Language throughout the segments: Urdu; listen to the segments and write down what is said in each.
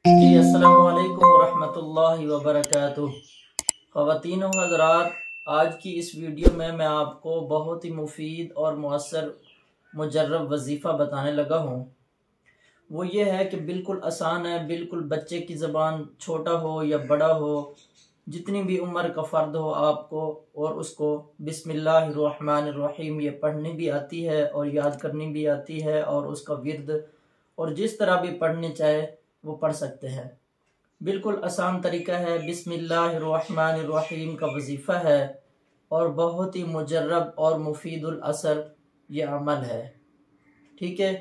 جی السلام علیکم ورحمۃ اللہ وبرکاتہ۔ خواتین و حضرات، آج کی اس ویڈیو میں آپ کو بہت ہی مفید اور مؤثر مجرب وظیفہ بتانے لگا ہوں۔ وہ یہ ہے کہ بالکل آسان ہے، بالکل بچے کی زبان، چھوٹا ہو یا بڑا ہو، جتنی بھی عمر کا فرد ہو آپ کو، اور اس کو بسم اللہ الرحمن الرحیم یہ پڑھنی بھی آتی ہے اور یاد کرنی بھی آتی ہے، اور اس کا ورد اور جس طرح بھی پڑھنے چاہے وہ پڑھ سکتے ہیں۔ بالکل آسان طریقہ ہے، بسم اللہ الرحمن الرحیم کا وظیفہ ہے، اور بہت ہی مجرب اور مفید الاثر یہ عمل ہے۔ ٹھیک ہے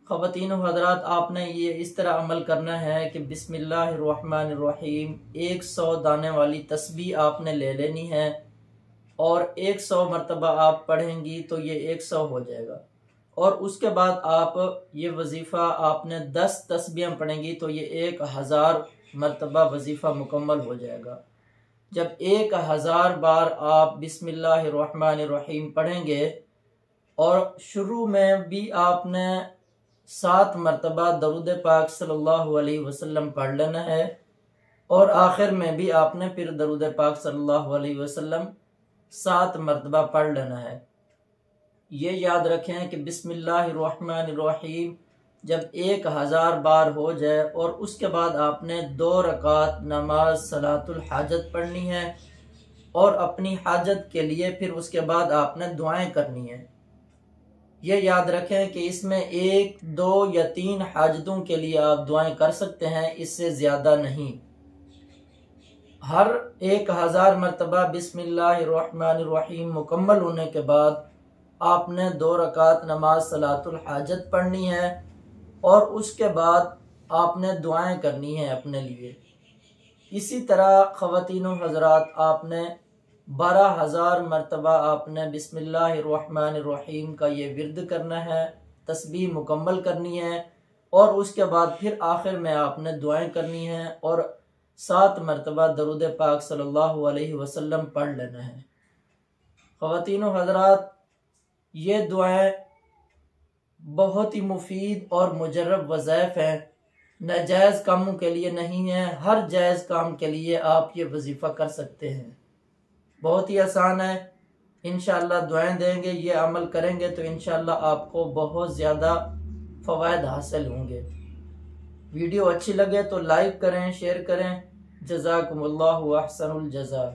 خواتین و حضرات، آپ نے یہ اس طرح عمل کرنا ہے کہ بسم اللہ الرحمن الرحیم 100 دانے والی تسبیح آپ نے لے لینی ہے، اور 100 مرتبہ آپ پڑھیں گی تو یہ 100 ہو جائے گا، اور اس کے بعد آپ یہ وظیفہ آپ نے 10 تسبیحیں پڑھیں گی تو یہ 1000 مرتبہ وظیفہ مکمل ہو جائے گا۔ جب 1000 بار آپ بسم اللہ الرحمن الرحیم پڑھیں گے، اور شروع میں بھی آپ نے 7 مرتبہ درود پاک صلی اللہ علیہ وسلم پڑھ لینا ہے، اور آخر میں بھی آپ نے پھر درود پاک صلی اللہ علیہ وسلم 7 مرتبہ پڑھ لینا ہے۔ یہ یاد رکھیں کہ بسم اللہ الرحمن الرحیم جب 1000 بار ہو جائے، اور اس کے بعد آپ نے 2 رکعت نماز صلاۃ الحاجت پڑھنی ہے، اور اپنی حاجت کے لیے پھر اس کے بعد آپ نے دعائیں کرنی ہیں۔ یہ یاد رکھیں کہ اس میں 1، 2 یا 3 حاجتوں کے لیے آپ دعائیں کر سکتے ہیں، اس سے زیادہ نہیں۔ ہر 1000 مرتبہ بسم اللہ الرحمن الرحیم مکمل ہونے کے بعد آپ نے 2 رکعت نماز صلاۃ الحاجت پڑھنی ہے، اور اس کے بعد آپ نے دعائیں کرنی ہیں اپنے لیے۔ اسی طرح خواتین و حضرات، آپ نے 12000 مرتبہ آپ نے بسم اللہ الرحمن الرحیم کا یہ ورد کرنا ہے، تسبیح مکمل کرنی ہے، اور اس کے بعد پھر آخر میں آپ نے دعائیں کرنی ہیں، اور 7 مرتبہ درود پاک صلی اللہ علیہ وسلم پڑھ لینا ہے۔ خواتین و حضرات، یہ دعائیں بہت ہی مفید اور مجرب وظائف ہیں، ناجائز کاموں کے لیے نہیں ہیں، ہر جائز کام کے لیے آپ یہ وظیفہ کر سکتے ہیں۔ بہت ہی آسان ہے، انشاءاللہ دعائیں دیں گے، یہ عمل کریں گے تو انشاءاللہ آپ کو بہت زیادہ فوائد حاصل ہوں گے۔ ویڈیو اچھی لگے تو لائک کریں، شیئر کریں۔ جزاکم اللہ احسن الجزا۔